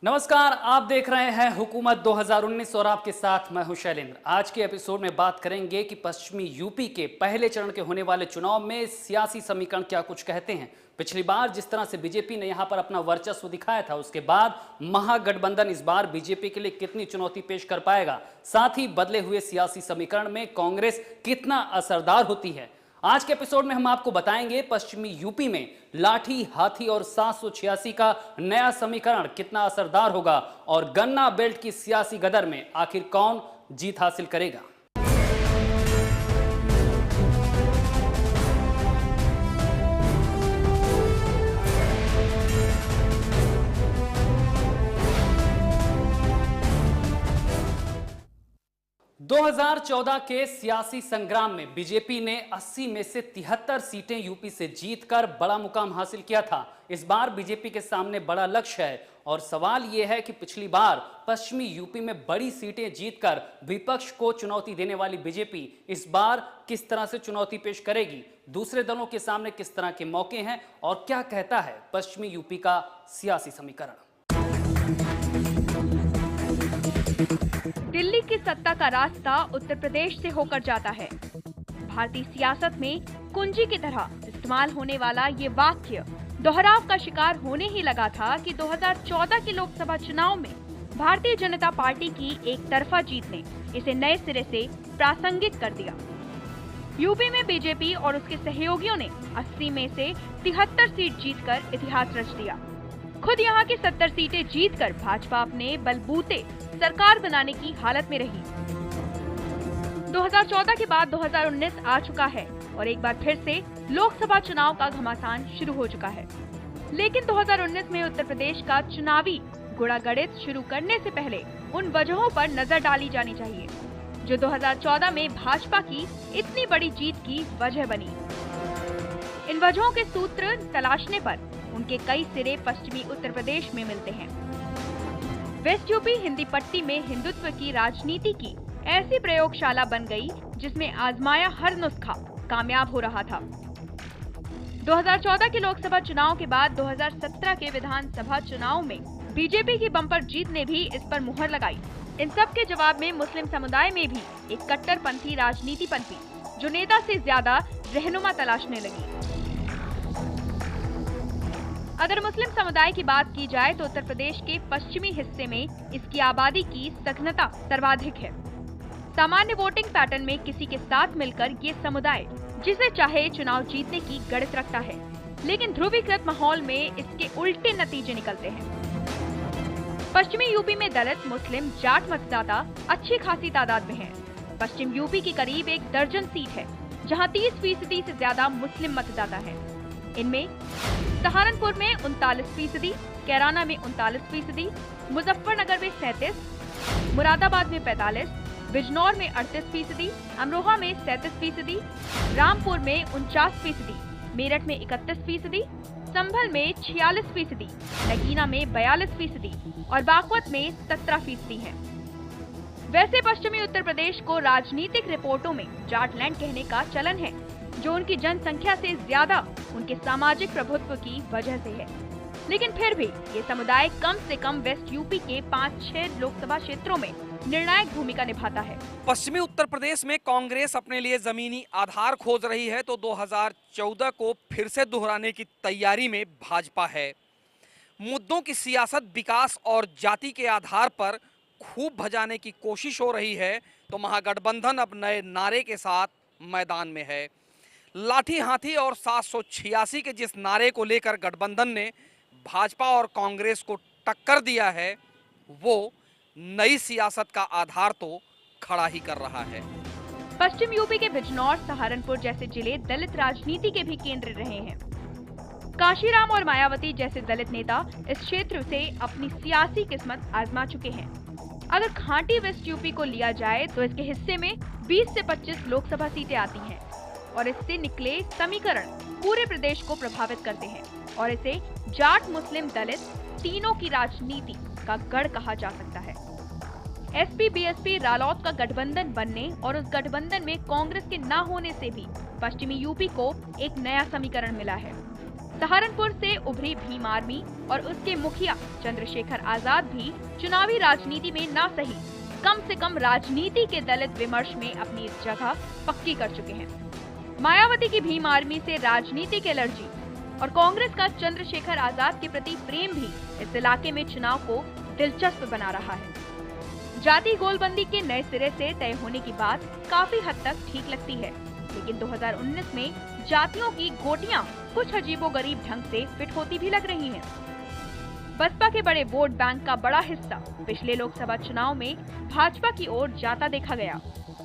नमस्कार, आप देख रहे हैं हुकूमत 2019 और आपके साथ मैं हूं शैलेंद्र। आज के एपिसोड में बात करेंगे कि पश्चिमी यूपी के पहले चरण के होने वाले चुनाव में सियासी समीकरण क्या कुछ कहते हैं। पिछली बार जिस तरह से बीजेपी ने यहां पर अपना वर्चस्व दिखाया था, उसके बाद महागठबंधन इस बार बीजेपी के लिए कितनी चुनौती पेश कर पाएगा, साथ ही बदले हुए सियासी समीकरण में कांग्रेस कितना असरदार होती है। आज के एपिसोड में हम आपको बताएंगे पश्चिमी यूपी में लाठी, हाथी और 786 का नया समीकरण कितना असरदार होगा और गन्ना बेल्ट की सियासी गदर में आखिर कौन जीत हासिल करेगा। 2014 के सियासी संग्राम में बीजेपी ने 80 में से 73 सीटें यूपी से जीतकर बड़ा मुकाम हासिल किया था। इस बार बीजेपी के सामने बड़ा लक्ष्य है और सवाल यह है कि पिछली बार पश्चिमी यूपी में बड़ी सीटें जीतकर विपक्ष को चुनौती देने वाली बीजेपी इस बार किस तरह से चुनौती पेश करेगी, दूसरे दलों के सामने किस तरह के मौके हैं और क्या कहता है पश्चिमी यूपी का सियासी समीकरण। दिल्ली की सत्ता का रास्ता उत्तर प्रदेश से होकर जाता है। भारतीय सियासत में कुंजी की तरह इस्तेमाल होने वाला ये वाक्य दोहराव का शिकार होने ही लगा था कि 2014 के लोकसभा चुनाव में भारतीय जनता पार्टी की एक तरफा जीत ने इसे नए सिरे से प्रासंगिक कर दिया। यूपी में बीजेपी और उसके सहयोगियों ने 80 में से 73 सीट जीतकर इतिहास रच दिया। खुद यहाँ की 70 सीटें जीतकर भाजपा अपने बलबूते सरकार बनाने की हालत में रही। 2014 के बाद 2019 आ चुका है और एक बार फिर से लोकसभा चुनाव का घमासान शुरू हो चुका है। लेकिन 2019 में उत्तर प्रदेश का चुनावी गुणागणित शुरू करने से पहले उन वजहों पर नजर डाली जानी चाहिए जो 2014 में भाजपा की इतनी बड़ी जीत की वजह बनी। इन वजहों के सूत्र तलाशने पर उनके कई सिरे पश्चिमी उत्तर प्रदेश में मिलते हैं। वेस्ट यूपी हिंदी पट्टी में हिंदुत्व की राजनीति की ऐसी प्रयोगशाला बन गई जिसमें आजमाया हर नुस्खा कामयाब हो रहा था। 2014 के लोकसभा चुनाव के बाद 2017 के विधानसभा चुनाव में बीजेपी की बम्पर जीत ने भी इस पर मुहर लगाई। इन सब के जवाब में मुस्लिम समुदाय में भी एक कट्टरपंथी राजनीति पनपी जो नेता से ज्यादा रहनुमा तलाशने लगी। अगर मुस्लिम समुदाय की बात की जाए तो उत्तर प्रदेश के पश्चिमी हिस्से में इसकी आबादी की सघनता सर्वाधिक है। सामान्य वोटिंग पैटर्न में किसी के साथ मिलकर ये समुदाय जिसे चाहे चुनाव जीतने की गणित रखता है, लेकिन ध्रुवीकृत माहौल में इसके उल्टे नतीजे निकलते हैं। पश्चिमी यूपी में दलित, मुस्लिम, जाट मतदाता अच्छी खासी तादाद में हैं। पश्चिम यूपी की करीब 1 दर्जन सीट है जहां 30% से ज्यादा मुस्लिम मतदाता है। इनमें सहारनपुर में 39%, कैराना में 39%, मुजफ्फरनगर में 37%, मुरादाबाद में 45%, बिजनौर में 38%, अमरोहा में 37%, रामपुर में 49%, मेरठ में 31%, संभल में 46%, नगीना में 42% और बागपत में 17% है। वैसे पश्चिमी उत्तर प्रदेश को राजनीतिक रिपोर्टों में जाटलैंड कहने का चलन है, जो उनकी जनसंख्या से ज्यादा उनके सामाजिक प्रभुत्व की वजह से है। लेकिन फिर भी ये समुदाय कम से कम वेस्ट यूपी के 5-6 लोकसभा क्षेत्रों में निर्णायक भूमिका निभाता है। पश्चिमी उत्तर प्रदेश में कांग्रेस अपने लिए जमीनी आधार खोज रही है तो 2014 को फिर से दोहराने की तैयारी में भाजपा है। मुद्दों की सियासत विकास और जाति के आधार पर खूब भजाने की कोशिश हो रही है तो महागठबंधन अब नए नारे के साथ मैदान में है। लाठी, हाथी और 786 के जिस नारे को लेकर गठबंधन ने भाजपा और कांग्रेस को टक्कर दिया है, वो नई सियासत का आधार तो खड़ा ही कर रहा है। पश्चिम यूपी के बिजनौर, सहारनपुर जैसे जिले दलित राजनीति के भी केंद्र रहे हैं। काशीराम और मायावती जैसे दलित नेता इस क्षेत्र से अपनी सियासी किस्मत आजमा चुके हैं। अगर खांटी वेस्ट यूपी को लिया जाए तो इसके हिस्से में 20 से 25 लोकसभा सीटें आती हैं और इससे निकले समीकरण पूरे प्रदेश को प्रभावित करते हैं और इसे जाट, मुस्लिम, दलित तीनों की राजनीति का गढ़ कहा जा सकता है। एसपी, बीएसपी, रालोद का गठबंधन बनने और उस गठबंधन में कांग्रेस के न होने से भी पश्चिमी यूपी को एक नया समीकरण मिला है। सहारनपुर से उभरी भीम आर्मी और उसके मुखिया चंद्रशेखर आजाद भी चुनावी राजनीति में ना सही, कम से कम राजनीति के दलित विमर्श में अपनी जगह पक्की कर चुके हैं। मायावती की भीम आर्मी से राजनीतिक एलर्जी और कांग्रेस का चंद्रशेखर आजाद के प्रति प्रेम भी इस इलाके में चुनाव को दिलचस्प बना रहा है। जाति गोलबंदी के नए सिरे से तय होने की बात काफी हद तक ठीक लगती है, लेकिन 2019 में जातियों की गोटियां कुछ अजीबोगरीब ढंग से फिट होती भी लग रही हैं। बसपा के बड़े वोट बैंक का बड़ा हिस्सा पिछले लोकसभा चुनाव में भाजपा की ओर जाता देखा गया।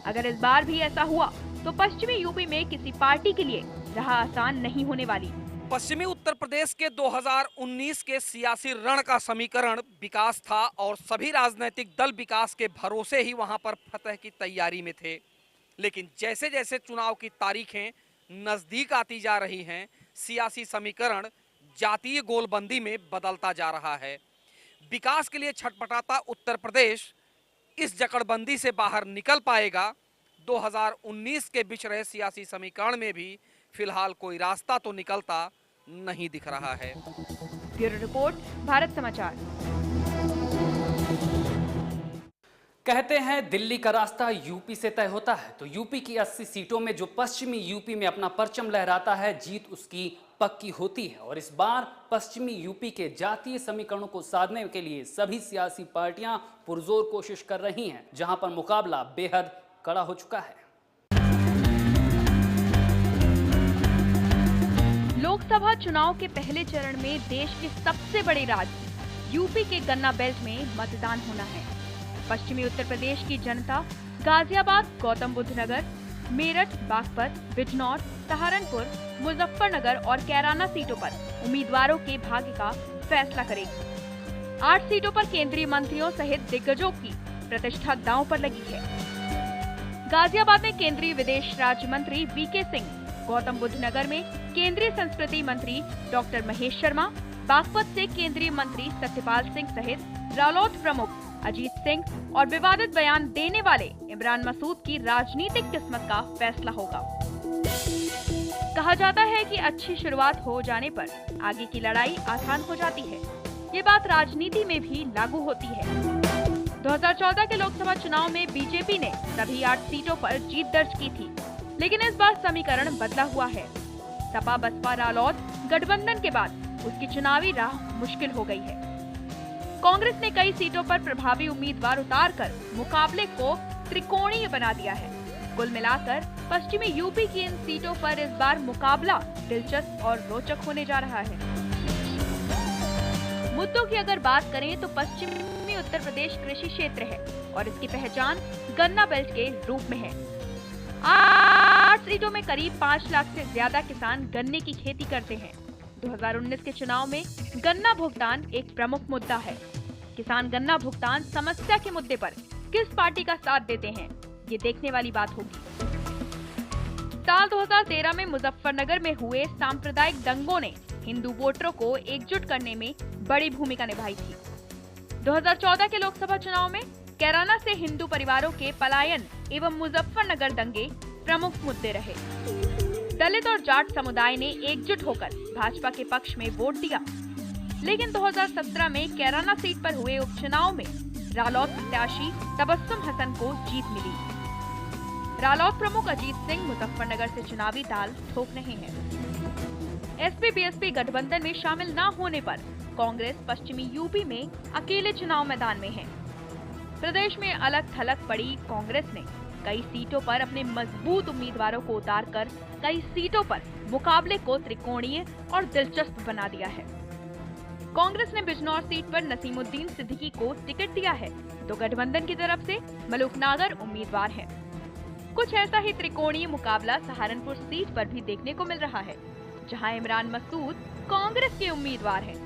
अगर इस बार भी ऐसा हुआ तो पश्चिमी यूपी में किसी पार्टी के लिए राह आसान नहीं होने वाली। पश्चिमी उत्तर प्रदेश के 2019 के सियासी रण का समीकरण विकास था और सभी राजनीतिक दल विकास के भरोसे ही वहां पर फतह की तैयारी में थे। लेकिन जैसे जैसे चुनाव की तारीखें नजदीक आती जा रही हैं, सियासी समीकरण जातीय गोलबंदी में बदलता जा रहा है। विकास के लिए छटपटाता उत्तर प्रदेश इस जकड़बंदी से बाहर निकल पाएगा। 2019 के बिछ रहे सियासी समीकरण में भी फिलहाल कोई रास्ता तो निकलता नहीं दिख रहा है। ब्यूरो रिपोर्ट, भारत समाचार। कहते हैं दिल्ली का रास्ता यूपी से तय होता है, तो यूपी की 80 सीटों में जो पश्चिमी यूपी में अपना परचम लहराता है, जीत उसकी पक्की होती है। और इस बार पश्चिमी यूपी के जातीय समीकरणों को साधने के लिए सभी सियासी पार्टियां पुरजोर कोशिश कर रही हैं, जहां पर मुकाबला बेहद कड़ा हो चुका है। लोकसभा चुनाव के पहले चरण में देश के सबसे बड़े राज्य यूपी के गन्ना बेल्ट में मतदान होना है। पश्चिमी उत्तर प्रदेश की जनता गाजियाबाद, गौतम बुद्ध नगर, मेरठ, बागपत, बिजनौर, सहारनपुर, मुजफ्फरनगर और कैराना सीटों पर उम्मीदवारों के भाग्य का फैसला करेगी। 8 सीटों पर केंद्रीय मंत्रियों सहित दिग्गजों की प्रतिष्ठा दांव पर लगी है। गाजियाबाद में केंद्रीय विदेश राज्य मंत्री वीके सिंह, गौतम बुद्ध नगर में केंद्रीय संस्कृति मंत्री डॉक्टर महेश शर्मा, बागपत से केंद्रीय मंत्री सत्यपाल सिंह सहित रालोद प्रमुख अजीत सिंह और विवादित बयान देने वाले इमरान मसूद की राजनीतिक किस्मत का फैसला होगा। कहा जाता है कि अच्छी शुरुआत हो जाने पर आगे की लड़ाई आसान हो जाती है। ये बात राजनीति में भी लागू होती है। 2014 के लोकसभा चुनाव में बीजेपी ने सभी 8 सीटों पर जीत दर्ज की थी, लेकिन इस बार समीकरण बदला हुआ है। सपा बसपा रालोद गठबंधन के बाद उसकी चुनावी राह मुश्किल हो गई है। कांग्रेस ने कई सीटों पर प्रभावी उम्मीदवार उतारकर मुकाबले को त्रिकोणीय बना दिया है। कुल मिलाकर पश्चिमी यूपी की इन सीटों पर इस बार मुकाबला दिलचस्प और रोचक होने जा रहा है। मुद्दों की अगर बात करें तो पश्चिमी उत्तर प्रदेश कृषि क्षेत्र है और इसकी पहचान गन्ना बेल्ट के रूप में है। 8 सीटों में करीब 5 लाख से ज्यादा किसान गन्ने की खेती करते हैं। 2019 के चुनाव में गन्ना भुगतान एक प्रमुख मुद्दा है। किसान गन्ना भुगतान समस्या के मुद्दे पर किस पार्टी का साथ देते हैं, ये देखने वाली बात होगी। साल 2013 में मुजफ्फरनगर में हुए सांप्रदायिक दंगों ने हिंदू वोटरों को एकजुट करने में बड़ी भूमिका निभाई थी। 2014 के लोकसभा चुनाव में कैराना से हिंदू परिवारों के पलायन एवं मुजफ्फरनगर दंगे प्रमुख मुद्दे रहे। दलित और जाट समुदाय ने एकजुट होकर भाजपा के पक्ष में वोट दिया, लेकिन 2017 में कैराना सीट पर हुए उपचुनाव में रालोद प्रत्याशी तबस्सुम हसन को जीत मिली। रालोद प्रमुख अजीत सिंह मुजफ्फरनगर से चुनावी दाल ठोक रहे हैं। एसपी-बीएसपी गठबंधन में शामिल न होने पर कांग्रेस पश्चिमी यूपी में अकेले चुनाव मैदान में है। प्रदेश में अलग थलग पड़ी कांग्रेस ने कई सीटों पर अपने मजबूत उम्मीदवारों को उतारकर कई सीटों पर मुकाबले को त्रिकोणीय और दिलचस्प बना दिया है। कांग्रेस ने बिजनौर सीट पर नसीमुद्दीन सिद्दीकी को टिकट दिया है, तो गठबंधन की तरफ से मलूक नागर उम्मीदवार हैं। कुछ ऐसा ही त्रिकोणीय मुकाबला सहारनपुर सीट पर भी देखने को मिल रहा है, जहां इमरान मसूद कांग्रेस के उम्मीदवार हैं,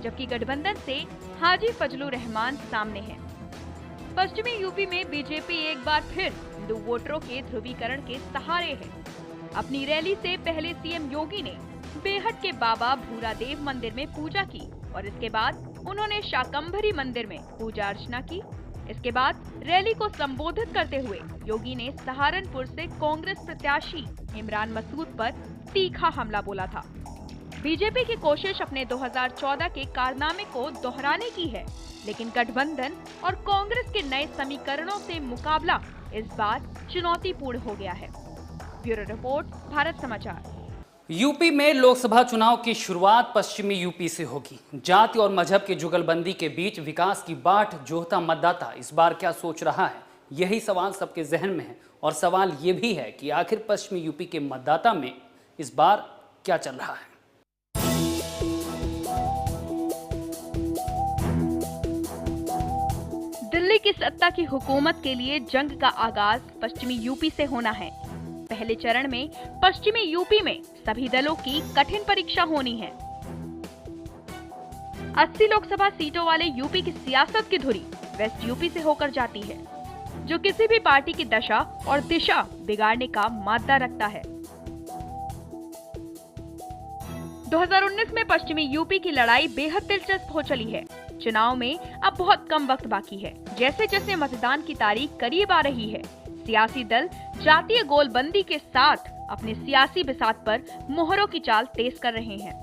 जबकि गठबंधन से हाजी फजलुर रहमान सामने हैं। पश्चिमी यूपी में बीजेपी एक बार फिर हिंदू वोटरों के ध्रुवीकरण के सहारे है। अपनी रैली से पहले सीएम योगी ने बेहट के बाबा भूरादेव मंदिर में पूजा की और इसके बाद उन्होंने शाकंभरी मंदिर में पूजा अर्चना की। इसके बाद रैली को संबोधित करते हुए योगी ने सहारनपुर से कांग्रेस प्रत्याशी इमरान मसूद पर तीखा हमला बोला था। बीजेपी की कोशिश अपने 2014 के कारनामे को दोहराने की है, लेकिन गठबंधन और कांग्रेस के नए समीकरणों से मुकाबला इस बार चुनौतीपूर्ण हो गया है। ब्यूरो रिपोर्ट, भारत समाचार। यूपी में लोकसभा चुनाव की शुरुआत पश्चिमी यूपी से होगी। जाति और मजहब की जुगलबंदी के बीच विकास की बाट जोहता मतदाता इस बार क्या सोच रहा है, यही सवाल सबके जहन में है। और सवाल ये भी है कि आखिर पश्चिमी यूपी के मतदाता में इस बार क्या चल रहा है। दिल्ली की सत्ता की हुकूमत के लिए जंग का आगाज पश्चिमी यूपी से होना है। पहले चरण में पश्चिमी यूपी में सभी दलों की कठिन परीक्षा होनी है। 80 लोकसभा सीटों वाले यूपी की सियासत की धुरी वेस्ट यूपी से होकर जाती है, जो किसी भी पार्टी की दशा और दिशा बिगाड़ने का मादा रखता है। 2019 में पश्चिमी यूपी की लड़ाई बेहद दिलचस्प हो चली है। चुनाव में अब बहुत कम वक्त बाकी है। जैसे जैसे मतदान की तारीख करीब आ रही है, सियासी दल जातीय गोलबंदी के साथ अपने सियासी बिसात पर मोहरों की चाल तेज कर रहे हैं।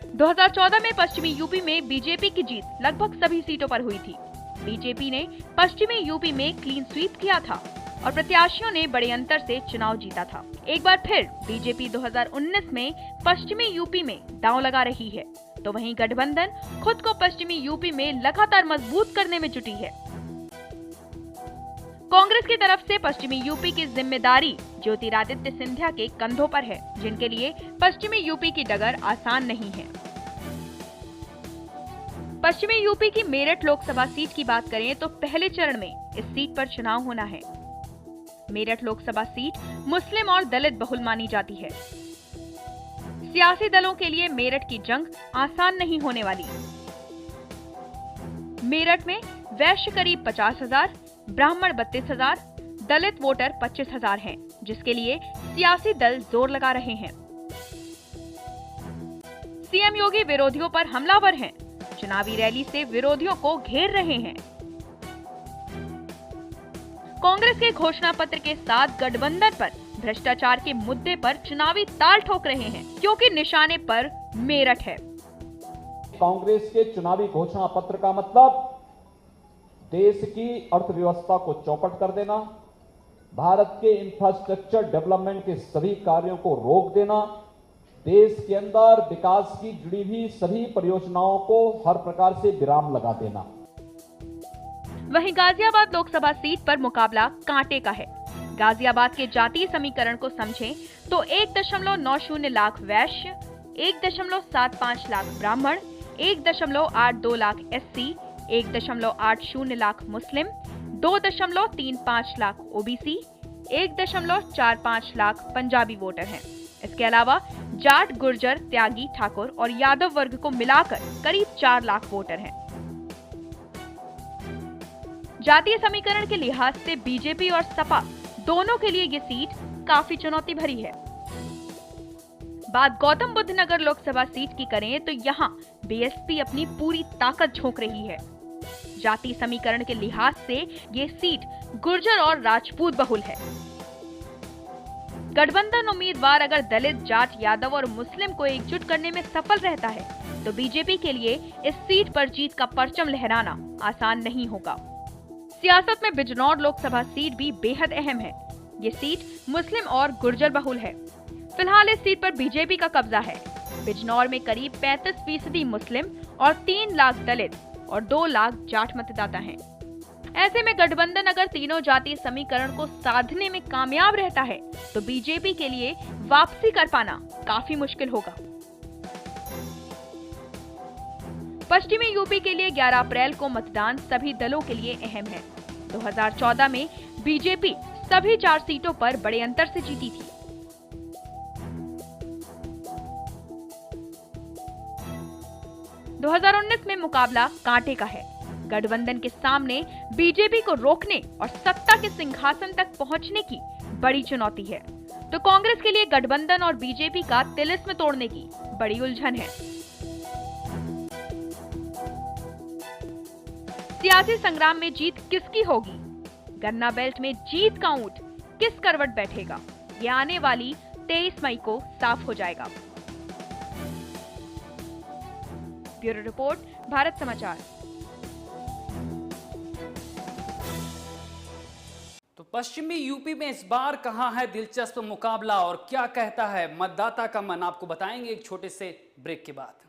– 2014 में पश्चिमी यूपी में बीजेपी की जीत लगभग सभी सीटों पर हुई थी। बीजेपी ने पश्चिमी यूपी में क्लीन स्वीप किया था और प्रत्याशियों ने बड़े अंतर से चुनाव जीता था। एक बार फिर बीजेपी 2019 में पश्चिमी यूपी में दांव लगा रही है, तो वहीं गठबंधन खुद को पश्चिमी यूपी में लगातार मजबूत करने में जुटी है। कांग्रेस की तरफ से पश्चिमी यूपी की जिम्मेदारी ज्योतिरादित्य सिंधिया के कंधों पर है, जिनके लिए पश्चिमी यूपी की डगर आसान नहीं है। पश्चिमी यूपी की मेरठ लोकसभा सीट की बात करें तो पहले चरण में इस सीट पर चुनाव होना है। मेरठ लोकसभा सीट मुस्लिम और दलित बहुल मानी जाती है। सियासी दलों के लिए मेरठ की जंग आसान नहीं होने वाली। मेरठ में वैश्य करीब 50,000, ब्राह्मण 32,000, दलित वोटर 25,000 हैं, जिसके लिए सियासी दल जोर लगा रहे हैं। सीएम योगी विरोधियों पर हमलावर हैं, चुनावी रैली से विरोधियों को घेर रहे हैं। कांग्रेस के घोषणा पत्र के साथ गठबंधन पर भ्रष्टाचार के मुद्दे पर चुनावी ताल ठोक रहे हैं, क्योंकि निशाने पर मेरठ है। कांग्रेस के चुनावी घोषणा पत्र का मतलब देश की अर्थव्यवस्था को चौपट कर देना, भारत के इंफ्रास्ट्रक्चर डेवलपमेंट के सभी कार्यों को रोक देना, देश के अंदर विकास की जुड़ी हुई सभी परियोजनाओं को हर प्रकार से विराम लगा देना। वहीं गाजियाबाद लोकसभा सीट पर मुकाबला कांटे का है। गाजियाबाद के जातीय समीकरण को समझें तो 1.90 लाख वैश्य, 1.75 लाख ब्राह्मण, 1.82 लाख एससी, 1.80 लाख मुस्लिम, 2.35 लाख ओबीसी, 1.45 लाख पंजाबी वोटर हैं। इसके अलावा जाट, गुर्जर, त्यागी, ठाकुर और यादव वर्ग को मिलाकर करीब 4 लाख वोटर हैं। जातीय समीकरण के लिहाज से बीजेपी और सपा दोनों के लिए ये सीट काफी चुनौती भरी है। बात गौतम बुद्ध नगर लोकसभा सीट की करें तो यहाँ बीएसपी अपनी पूरी ताकत झोंक रही है। जातीय समीकरण के लिहाज से ये सीट गुर्जर और राजपूत बहुल है। गठबंधन उम्मीदवार अगर दलित, जाट, यादव और मुस्लिम को एकजुट करने में सफल रहता है तो बीजेपी के लिए इस सीट पर जीत का परचम लहराना आसान नहीं होगा। सियासत में बिजनौर लोकसभा सीट भी बेहद अहम है। ये सीट मुस्लिम और गुर्जर बहुल है। फिलहाल इस सीट पर बीजेपी का कब्जा है। बिजनौर में करीब 35% मुस्लिम और 3 लाख दलित और 2 लाख जाट मतदाता हैं। ऐसे में गठबंधन अगर तीनों जातीय समीकरण को साधने में कामयाब रहता है तो बीजेपी के लिए वापसी कर पाना काफी मुश्किल होगा। पश्चिमी यूपी के लिए 11 अप्रैल को मतदान सभी दलों के लिए अहम है। 2014 में बीजेपी सभी 4 सीटों पर बड़े अंतर से जीती थी। (2019) में मुकाबला कांटे का है। गठबंधन के सामने बीजेपी को रोकने और सत्ता के सिंहासन तक पहुंचने की बड़ी चुनौती है, तो कांग्रेस के लिए गठबंधन और बीजेपी का तिलिस्म तोड़ने की बड़ी उलझन है। सियासी संग्राम में जीत किसकी होगी? गन्ना बेल्ट में जीत का ऊंट किस करवट बैठेगा, ये आने वाली 23 मई को साफ हो जाएगा। ब्यूरो रिपोर्ट, भारत समाचार। तो पश्चिमी यूपी में इस बार कहां है दिलचस्प मुकाबला और क्या कहता है मतदाता का मन, आपको बताएंगे एक छोटे से ब्रेक के बाद।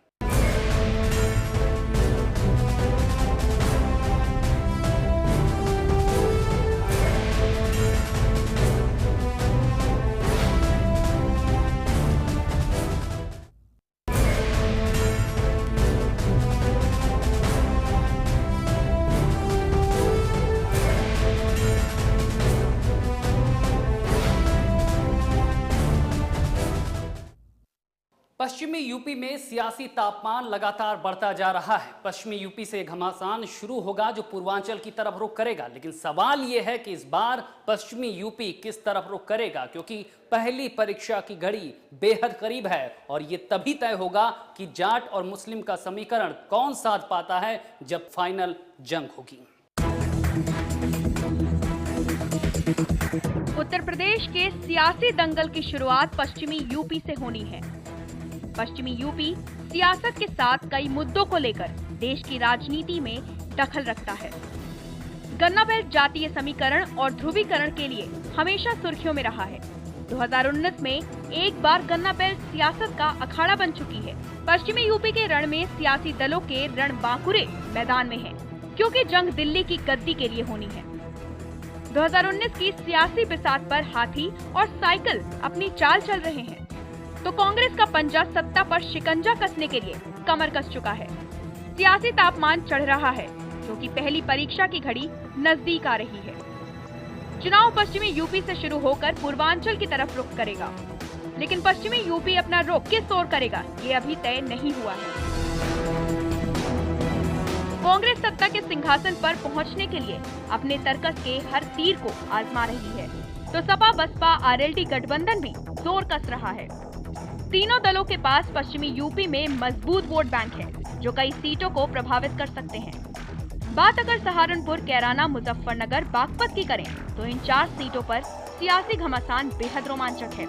पश्चिमी यूपी में सियासी तापमान लगातार बढ़ता जा रहा है। पश्चिमी यूपी से घमासान शुरू होगा जो पूर्वांचल की तरफ रुख करेगा, लेकिन सवाल यह है कि इस बार पश्चिमी यूपी किस तरफ रुख करेगा, क्योंकि पहली परीक्षा की घड़ी बेहद करीब है और ये तभी तय होगा कि जाट और मुस्लिम का समीकरण कौन साध पाता है जब फाइनल जंग होगी। उत्तर प्रदेश के सियासी दंगल की शुरुआत पश्चिमी यूपी से होनी है। पश्चिमी यूपी सियासत के साथ कई मुद्दों को लेकर देश की राजनीति में दखल रखता है। गन्ना बेल्ट जातीय समीकरण और ध्रुवीकरण के लिए हमेशा सुर्खियों में रहा है। 2019 में एक बार गन्ना बेल्ट सियासत का अखाड़ा बन चुकी है। पश्चिमी यूपी के रण में सियासी दलों के रणबांकुरे मैदान में हैं, क्योंकि जंग दिल्ली की गद्दी के लिए होनी है। 2019 की सियासी बिसात पर हाथी और साइकिल अपनी चाल चल रहे हैं, तो कांग्रेस का पंजा सत्ता पर शिकंजा कसने के लिए कमर कस चुका है। सियासी तापमान चढ़ रहा है, क्योंकि पहली परीक्षा की घड़ी नजदीक आ रही है। चुनाव पश्चिमी यूपी से शुरू होकर पूर्वांचल की तरफ रुख करेगा, लेकिन पश्चिमी यूपी अपना रुख किस ओर करेगा ये अभी तय नहीं हुआ है। कांग्रेस सत्ता के सिंहासन पर पहुंचने के लिए अपने तर्कस के हर तीर को आजमा रही है, तो सपा बसपा आरएलडी गठबंधन भी जोर कस रहा है। तीनों दलों के पास पश्चिमी यूपी में मजबूत वोट बैंक है, जो कई सीटों को प्रभावित कर सकते हैं। बात अगर सहारनपुर, कैराना, मुजफ्फरनगर, बागपत की करें, तो इन 4 सीटों पर सियासी घमासान बेहद रोमांचक है।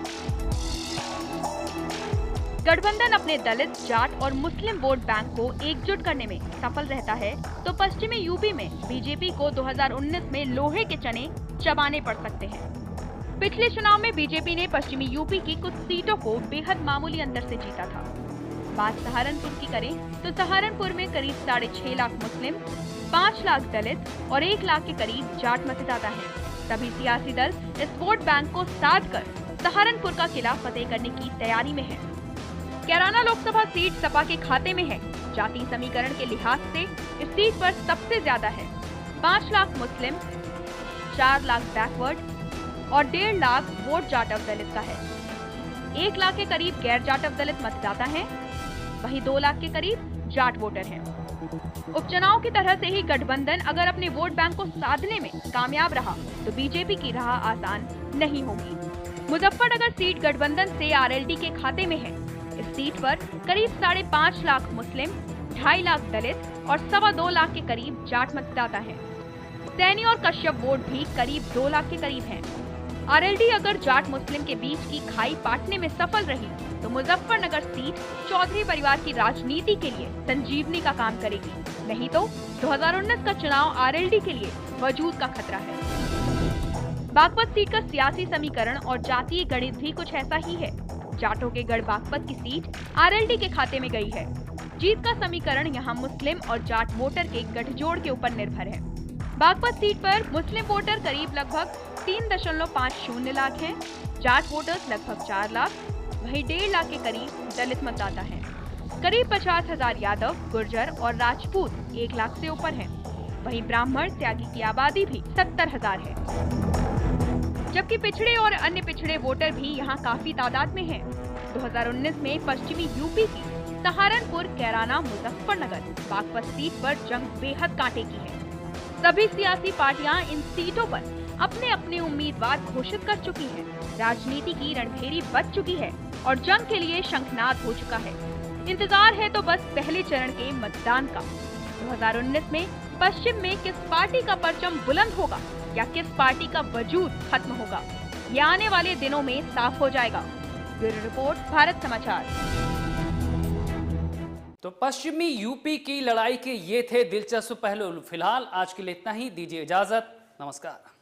गठबंधन अपने दलित, जाट और मुस्लिम वोट बैंक को एकजुट करने में सफल रहता है, तो पश्चिमी यूपी में बीजेपी को 2019 में लोहे के चने चबाने पड़ सकते हैं। पिछले चुनाव में बीजेपी ने पश्चिमी यूपी की कुछ सीटों को बेहद मामूली अंतर से जीता था। बात सहारनपुर की करें, तो सहारनपुर में करीब 6.5 लाख मुस्लिम, 5 लाख दलित और 1 लाख के करीब जाट मतदाता हैं। सभी सियासी दल इस वोट बैंक को साध कर सहारनपुर का किला फतेह करने की तैयारी में है। कैराना लोकसभा सीट सपा के खाते में है। जातीय समीकरण के लिहाज से इस सीट पर सबसे ज्यादा है। 5 लाख मुस्लिम, 4 लाख बैकवर्ड और 1.5 लाख वोट जाटव दलित का है। 1 लाख के करीब गैर जाटव दलित मतदाता हैं, वहीं 2 लाख के करीब जाट वोटर हैं। उपचुनाव की तरह से ही गठबंधन अगर अपने वोट बैंक को साधने में कामयाब रहा, तो बीजेपी की राह आसान नहीं होगी। मुजफ्फरनगर सीट गठबंधन से आरएलडी के खाते में है। इस सीट पर करीब 5.5 लाख मुस्लिम, 2.5 लाख दलित और 2.25 लाख के करीब जाट मतदाता हैं। सैनी और कश्यप वोट भी करीब 2 लाख के करीब हैं। आरएलडी अगर जाट मुस्लिम के बीच की खाई पाटने में सफल रही, तो मुजफ्फरनगर सीट चौधरी परिवार की राजनीति के लिए संजीवनी का काम करेगी। नहीं तो 2019 का चुनाव आरएलडी के लिए वजूद का खतरा है। बागपत सीट का सियासी समीकरण और जातीय गणित भी कुछ ऐसा ही है। जाटों के गढ़ बागपत की सीट आरएलडी के खाते में गई है। जीत का समीकरण यहाँ मुस्लिम और जाट वोटर के गठजोड़ के ऊपर निर्भर है। बागपत सीट पर मुस्लिम वोटर करीब लगभग 3.50 लाख हैं, जाट वोटर्स लगभग 4 लाख, वहीं 1.5 लाख के करीब दलित मतदाता हैं। करीब 50,000 यादव, गुर्जर और राजपूत 1 लाख से ऊपर हैं। वहीं ब्राह्मण त्यागी की आबादी भी 70,000 है, जबकि पिछड़े और अन्य पिछड़े वोटर भी यहाँ काफी तादाद में हैं। 2019 में पश्चिमी यूपी की सहारनपुर, कैराना, मुजफ्फरनगर, बागपत सीट पर जंग बेहद कांटे की है। सभी सियासी पार्टियां इन सीटों पर अपने अपने उम्मीदवार घोषित कर चुकी हैं। राजनीति की रणभेरी बच चुकी है और जंग के लिए शंखनाद हो चुका है। इंतजार है तो बस पहले चरण के मतदान का। 2019 में पश्चिम में किस पार्टी का परचम बुलंद होगा या किस पार्टी का वजूद खत्म होगा, ये आने वाले दिनों में साफ हो जाएगा। ब्यूरो रिपोर्ट, भारत समाचार। तो पश्चिमी यूपी की लड़ाई के ये थे दिलचस्प पहलू। फिलहाल आज के लिए इतना ही, दीजिए इजाजत, नमस्कार।